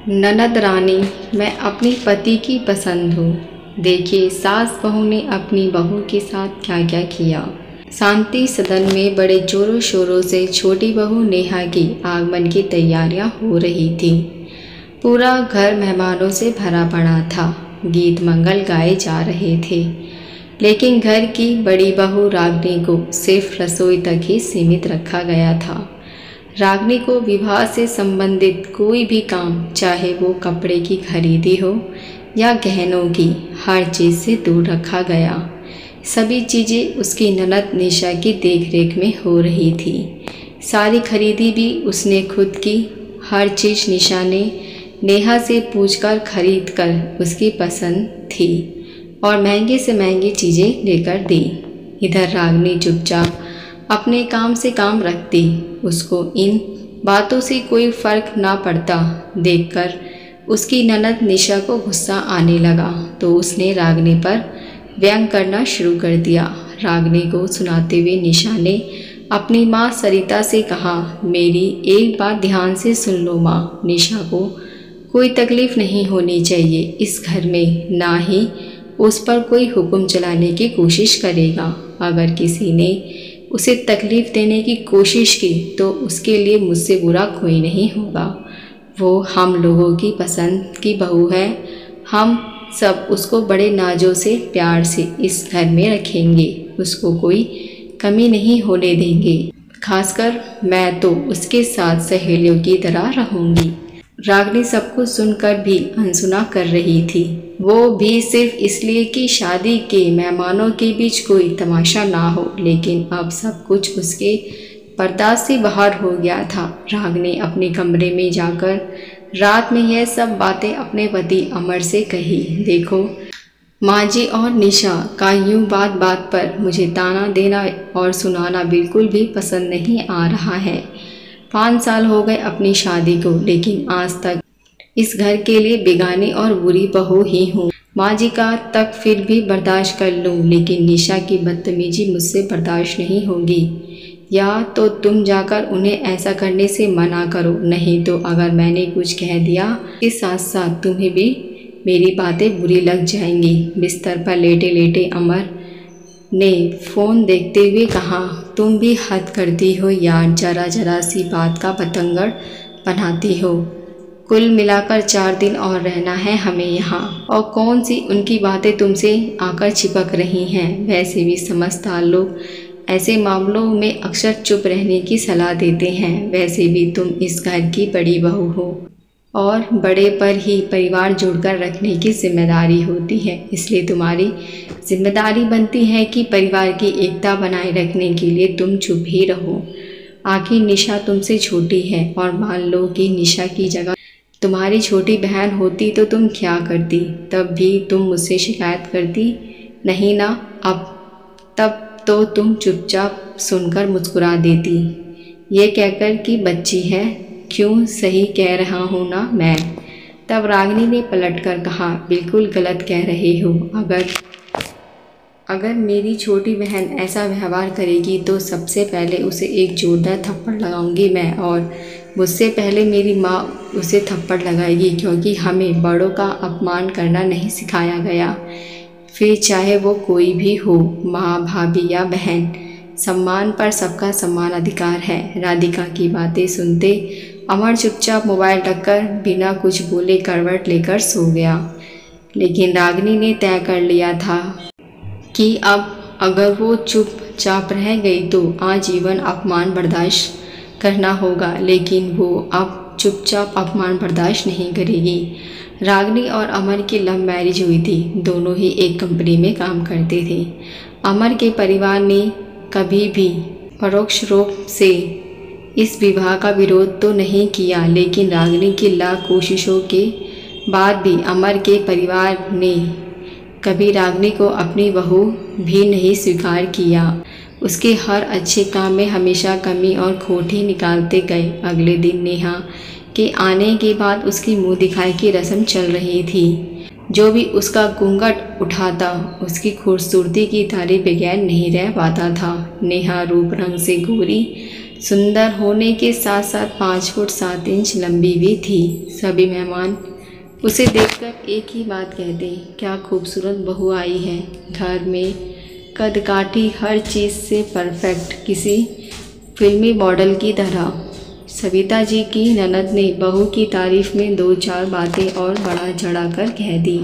ननद रानी, मैं अपने पति की पसंद हूँ। देखिए सास बहू ने अपनी बहू के साथ क्या क्या किया। शांति सदन में बड़े जोरों शोरों से छोटी बहू नेहा की आगमन की तैयारियां हो रही थी। पूरा घर मेहमानों से भरा पड़ा था। गीत मंगल गाए जा रहे थे, लेकिन घर की बड़ी बहू रागनी को सिर्फ रसोई तक ही सीमित रखा गया था। रागनी को विवाह से संबंधित कोई भी काम, चाहे वो कपड़े की खरीदी हो या गहनों की, हर चीज़ से दूर रखा गया। सभी चीज़ें उसकी ननद निशा की देखरेख में हो रही थी। सारी खरीदी भी उसने खुद की। हर चीज़ निशा ने नेहा से पूछकर खरीद कर उसकी पसंद थी और महंगे से महंगी चीज़ें लेकर दी। इधर रागनी चुपचाप अपने काम से काम रखती। उसको इन बातों से कोई फर्क ना पड़ता। देखकर उसकी ननद निशा को गुस्सा आने लगा तो उसने रागनी पर व्यंग करना शुरू कर दिया। रागनी को सुनाते हुए निशा ने अपनी माँ सरिता से कहा, मेरी एक बात ध्यान से सुन लो माँ, निशा को कोई तकलीफ़ नहीं होनी चाहिए इस घर में, ना ही उस पर कोई हुक्म चलाने की कोशिश करेगा। अगर किसी ने उसे तकलीफ़ देने की कोशिश की तो उसके लिए मुझसे बुरा कोई नहीं होगा। वो हम लोगों की पसंद की बहू है। हम सब उसको बड़े नाजों से प्यार से इस घर में रखेंगे। उसको कोई कमी नहीं होने देंगे। खासकर मैं तो उसके साथ सहेलियों की तरह रहूँगी। रागनी सब कुछ सुनकर भी अनसुना कर रही थी। वो भी सिर्फ इसलिए कि शादी के मेहमानों के बीच कोई तमाशा ना हो, लेकिन अब सब कुछ उसके बर्दाश्त से बाहर हो गया था। रागनी अपने कमरे में जाकर रात में यह सब बातें अपने पति अमर से कही। देखो माँ जी और निशा का यूँ बात बात पर मुझे ताना देना और सुनाना बिल्कुल भी पसंद नहीं आ रहा है। 5 साल हो गए अपनी शादी को, लेकिन आज तक इस घर के लिए बेगानी और बुरी बहू ही हूँ। माँ जी का तक फिर भी बर्दाश्त कर लूँ, लेकिन निशा की बदतमीजी मुझसे बर्दाश्त नहीं होगी। या तो तुम जाकर उन्हें ऐसा करने से मना करो, नहीं तो अगर मैंने कुछ कह दिया इसके साथ साथ तुम्हें भी मेरी बातें बुरी लग जाएंगी। बिस्तर पर लेटे लेटे अमर ने फ़ोन देखते हुए कहा, तुम भी हद करती हो यार, जरा जरा सी बात का बतंगड़ बनाती हो। कुल मिलाकर 4 दिन और रहना है हमें यहाँ, और कौन सी उनकी बातें तुमसे आकर चिपक रही हैं। वैसे भी समझदार लोग ऐसे मामलों में अक्सर चुप रहने की सलाह देते हैं। वैसे भी तुम इस घर की बड़ी बहू हो और बड़े पर ही परिवार जोड़कर रखने की जिम्मेदारी होती है, इसलिए तुम्हारी जिम्मेदारी बनती है कि परिवार की एकता बनाए रखने के लिए तुम चुप ही रहो। आखिर निशा तुमसे छोटी है, और मान लो कि निशा की जगह तुम्हारी छोटी बहन होती तो तुम क्या करती? तब भी तुम मुझसे शिकायत करती नहीं ना? तब तो तुम चुपचाप सुनकर मुस्कुरा देती, ये कहकर कि बच्ची है। क्यों, सही कह रहा हूँ ना मैं? तब रागनी ने पलटकर कहा, बिल्कुल गलत कह रहे हो। अगर मेरी छोटी बहन ऐसा व्यवहार करेगी तो सबसे पहले उसे एक जोरदार थप्पड़ लगाऊंगी मैं, और मुझसे पहले मेरी माँ उसे थप्पड़ लगाएगी, क्योंकि हमें बड़ों का अपमान करना नहीं सिखाया गया। फिर चाहे वो कोई भी हो, माँ, भाभी या बहन, सम्मान पर सबका समान अधिकार है। राधिका की बातें सुनते अमर चुपचाप मोबाइल रखकर बिना कुछ बोले करवट लेकर सो गया। लेकिन रागनी ने तय कर लिया था कि अब अगर वो चुपचाप रह गई तो आजीवन अपमान बर्दाश्त करना होगा, लेकिन वो अब चुपचाप अपमान बर्दाश्त नहीं करेगी। रागनी और अमर की लव मैरिज हुई थी। दोनों ही एक कंपनी में काम करते थे। अमर के परिवार ने कभी भी परोक्ष रूप से इस विवाह का विरोध तो नहीं किया, लेकिन रागनी की लाख कोशिशों के बाद भी अमर के परिवार ने कभी रागनी को अपनी बहू भी नहीं स्वीकार किया। उसके हर अच्छे काम में हमेशा कमी और खोट ही निकालते गए। अगले दिन नेहा के आने के बाद उसकी मुंह दिखाई की रस्म चल रही थी। जो भी उसका घूंघट उठाता उसकी खूबसूरती की तारीफ बगैर नहीं रह पाता था। नेहा रूप रंग से गोरी, सुंदर होने के साथ साथ 5 फुट 7 इंच लंबी भी थी। सभी मेहमान उसे देखकर एक ही बात कहते, क्या खूबसूरत बहू आई है। घर में कदकाठी, हर चीज़ से परफेक्ट, किसी फिल्मी मॉडल की तरह। सविता जी की ननद ने बहू की तारीफ में 2-4 बातें और बढ़ा चढ़ा कर कह दी।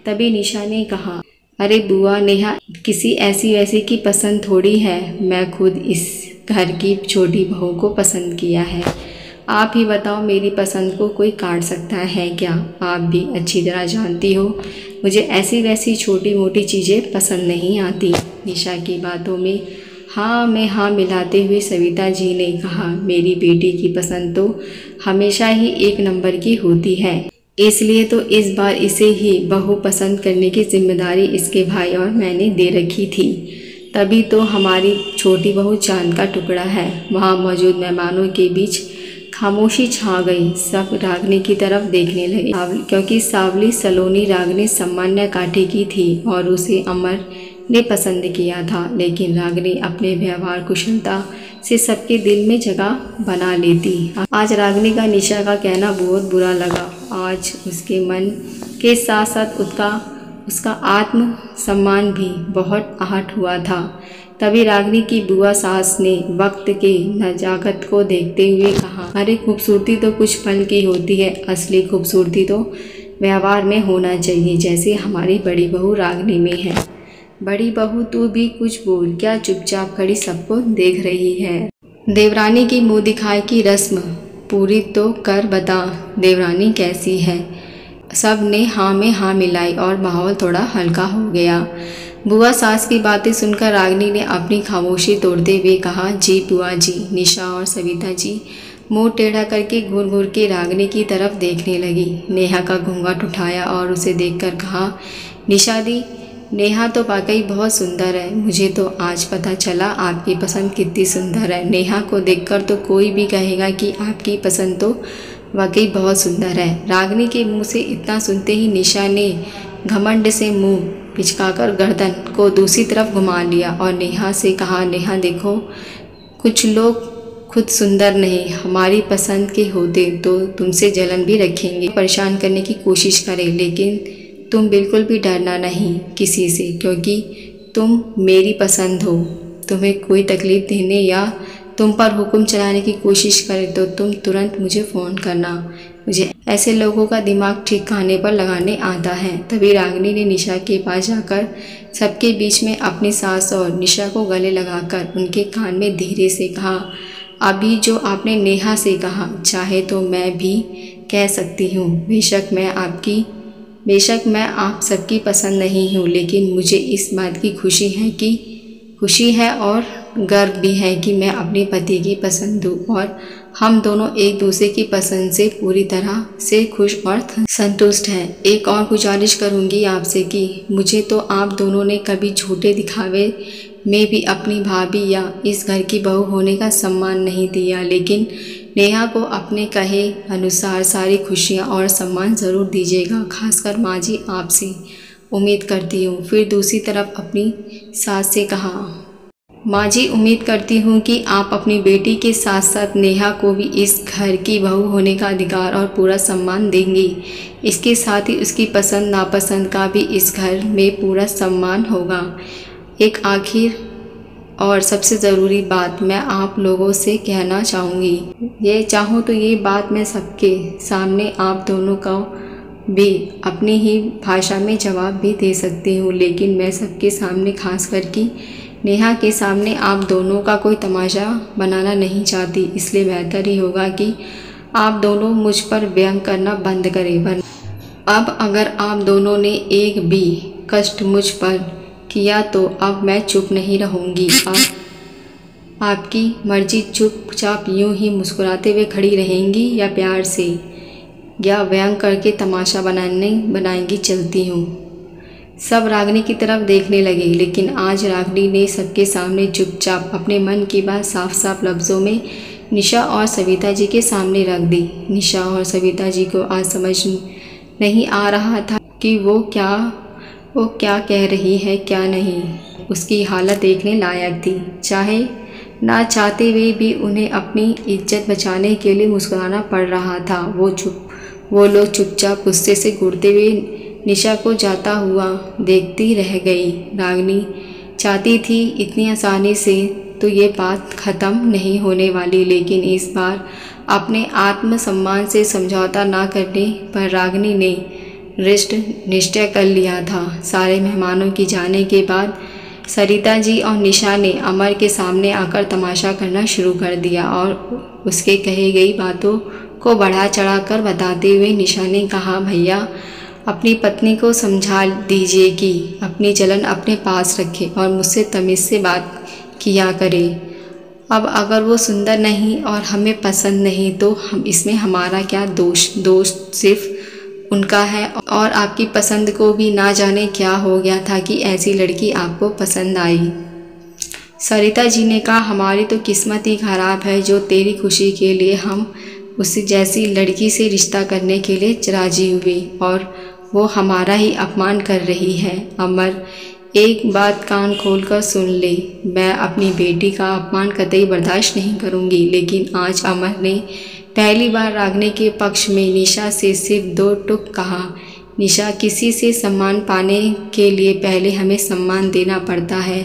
तभी निशा ने कहा, अरे बुआ, नेहा किसी ऐसी वैसी की पसंद थोड़ी है, मैं खुद इस घर की छोटी बहू को पसंद किया है। आप ही बताओ, मेरी पसंद को कोई काट सकता है क्या। आप भी अच्छी तरह जानती हो मुझे ऐसी वैसी छोटी मोटी चीज़ें पसंद नहीं आती। निशा की बातों में हाँ में हाँ मिलाते हुए सविता जी ने कहा, मेरी बेटी की पसंद तो हमेशा ही 1 नंबर की होती है, इसलिए तो इस बार इसे ही बहू पसंद करने की जिम्मेदारी इसके भाई और मैंने दे रखी थी। तभी तो हमारी छोटी बहू चांद का टुकड़ा है। वहाँ मौजूद मेहमानों के बीच खामोशी छा गई। सब रागनी की तरफ देखने लगे, क्योंकि सावली सलोनी रागनी सामान्य काठी की थी और उसे अमर ने पसंद किया था। लेकिन रागनी अपने व्यवहार कुशलता से सबके दिल में जगह बना लेती। आज रागनी का निशा का कहना बहुत बुरा लगा। आज उसके मन के साथ साथ उसका आत्म सम्मान भी बहुत आहट हुआ था। तभी रागनी की बुआ सास ने वक्त के नजाकत को देखते हुए कहा, अरे खूबसूरती तो कुछ पल की होती है, असली खूबसूरती तो व्यवहार में होना चाहिए, जैसे हमारी बड़ी बहू रागनी में है। बड़ी बहू तू भी कुछ बोल, क्या चुपचाप खड़ी सबको देख रही है। देवरानी की मुँह दिखाई की रस्म पूरी तो कर बता, देवरानी कैसी है। सब ने हाँ में हाँ मिलाई और माहौल थोड़ा हल्का हो गया। बुआ सास की बातें सुनकर रागनी ने अपनी खामोशी तोड़ते हुए कहा, जी बुआ जी। निशा और सविता जी मुंह टेढ़ा करके घूर घूर के रागनी की तरफ देखने लगी। नेहा का घूंघट उठाया और उसे देखकर कहा, निशा दी, नेहा तो वाकई बहुत सुंदर है। मुझे तो आज पता चला आपकी पसंद कितनी सुंदर है। नेहा को देखकर तो कोई भी कहेगा कि आपकी पसंद तो वाकई बहुत सुंदर है। रागनी के मुंह से इतना सुनते ही निशा ने घमंड से मुंह पिचकाकर गर्दन को दूसरी तरफ घुमा लिया और नेहा से कहा, नेहा देखो, कुछ लोग खुद सुंदर नहीं, हमारी पसंद के होते तो तुमसे जलन भी रखेंगे, परेशान करने की कोशिश करें, लेकिन तुम बिल्कुल भी डरना नहीं किसी से, क्योंकि तुम मेरी पसंद हो। तुम्हें कोई तकलीफ़ देने या तुम पर हुक्म चलाने की कोशिश करे तो तुम तुरंत मुझे फ़ोन करना। मुझे ऐसे लोगों का दिमाग ठिकाने पर लगाने आता है। तभी रागनी ने निशा के पास जाकर सबके बीच में अपनी सास और निशा को गले लगाकर उनके कान में धीरे से कहा, अभी जो आपने नेहा से कहा, चाहे तो मैं भी कह सकती हूँ। बेशक मैं आप सबकी पसंद नहीं हूँ, लेकिन मुझे इस बात की खुशी है और गर्व भी है कि मैं अपने पति की पसंद हूँ और हम दोनों एक दूसरे की पसंद से पूरी तरह से खुश और संतुष्ट हैं। एक और गुजारिश करूँगी आपसे कि मुझे तो आप दोनों ने कभी झूठे दिखावे में भी अपनी भाभी या इस घर की बहू होने का सम्मान नहीं दिया, लेकिन नेहा को अपने कहे अनुसार सारी खुशियाँ और सम्मान ज़रूर दीजिएगा। खासकर माँ जी, आपसे उम्मीद करती हूँ। फिर दूसरी तरफ अपनी सास से कहा, माँ जी, उम्मीद करती हूँ कि आप अपनी बेटी के साथ साथ नेहा को भी इस घर की बहू होने का अधिकार और पूरा सम्मान देंगी। इसके साथ ही उसकी पसंद नापसंद का भी इस घर में पूरा सम्मान होगा। एक आखिर और सबसे ज़रूरी बात मैं आप लोगों से कहना चाहूँगी, ये चाहूँ तो ये बात मैं सबके सामने आप दोनों का भी अपनी ही भाषा में जवाब भी दे सकती हूँ, लेकिन मैं सबके सामने खास करके नेहा के सामने आप दोनों का कोई तमाशा बनाना नहीं चाहती। इसलिए बेहतर ही होगा कि आप दोनों मुझ पर व्यंग करना बंद करें। अब अगर आप दोनों ने एक भी कष्ट मुझ पर किया तो अब मैं चुप नहीं रहूँगी। आपकी मर्जी, चुपचाप यूं ही मुस्कुराते हुए खड़ी रहेंगी या प्यार से या व्यंग करके तमाशा बनाएंगी चलती हूँ। सब रागनी की तरफ देखने लगे, लेकिन आज रागनी ने सबके सामने चुपचाप अपने मन की बात साफ साफ लफ्ज़ों में निशा और सविता जी के सामने रख दी। निशा और सविता जी को आज समझ नहीं आ रहा था कि वो क्या कह रही है क्या नहीं। उसकी हालत देखने लायक थी। चाहे ना चाहते हुए भी उन्हें अपनी इज्जत बचाने के लिए मुस्कुराना पड़ रहा था। वो लोग चुपचाप गुस्से से घूरते हुए निशा को जाता हुआ देखती रह गई। रागिनी चाहती थी इतनी आसानी से तो ये बात ख़त्म नहीं होने वाली, लेकिन इस बार अपने आत्मसम्मान से समझौता ना करने पर रागिनी ने दृढ़ निश्चय कर लिया था। सारे मेहमानों के जाने के बाद सरिता जी और निशा ने अमर के सामने आकर तमाशा करना शुरू कर दिया और उसके कही गई बातों को बढ़ा चढ़ा कर बताते हुए निशा ने कहा, भैया अपनी पत्नी को समझा दीजिए कि अपनी जलन अपने पास रखे और मुझसे तमीज़ से बात किया करे। अब अगर वो सुंदर नहीं और हमें पसंद नहीं तो हम इसमें हमारा क्या दोष? दोष सिर्फ उनका है और आपकी पसंद को भी ना जाने क्या हो गया था कि ऐसी लड़की आपको पसंद आई। सरिता जी ने कहा, हमारी तो किस्मत ही खराब है जो तेरी खुशी के लिए हम उसी जैसी लड़की से रिश्ता करने के लिए राजी हुए और वो हमारा ही अपमान कर रही है। अमर एक बात कान खोलकर सुन ले, मैं अपनी बेटी का अपमान कतई बर्दाश्त नहीं करूंगी। लेकिन आज अमर ने पहली बार रागिनी के पक्ष में निशा से सिर्फ 2 टुक कहा। निशा, किसी से सम्मान पाने के लिए पहले हमें सम्मान देना पड़ता है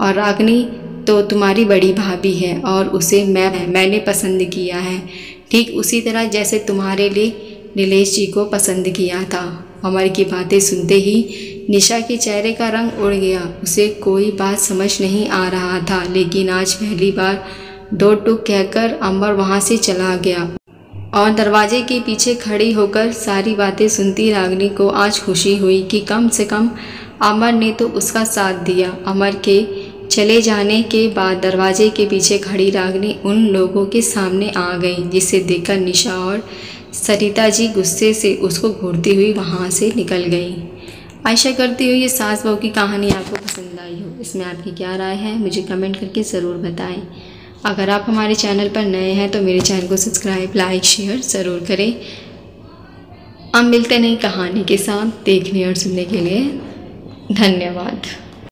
और रागिनी तो तुम्हारी बड़ी भाभी है और उसे मैंने पसंद किया है, ठीक उसी तरह जैसे तुम्हारे लिए नीलेश जी को पसंद किया था। अमर की बातें सुनते ही निशा के चेहरे का रंग उड़ गया। उसे कोई बात समझ नहीं आ रहा था, लेकिन आज पहली बार 2 टुक कहकर अमर वहाँ से चला गया और दरवाजे के पीछे खड़ी होकर सारी बातें सुनती रागिनी को आज खुशी हुई कि कम से कम अमर ने तो उसका साथ दिया। अमर के चले जाने के बाद दरवाजे के पीछे खड़ी रागिनी उन लोगों के सामने आ गई, जिसे देखकर निशा और सरिता जी गुस्से से उसको घूरती हुई वहाँ से निकल गई। आशा करती हूँ ये सास बहू की कहानी आपको पसंद आई हो। इसमें आपकी क्या राय है मुझे कमेंट करके ज़रूर बताएं। अगर आप हमारे चैनल पर नए हैं तो मेरे चैनल को सब्सक्राइब, लाइक, शेयर ज़रूर करें। अब मिलते नई कहानी के साथ। देखने और सुनने के लिए धन्यवाद।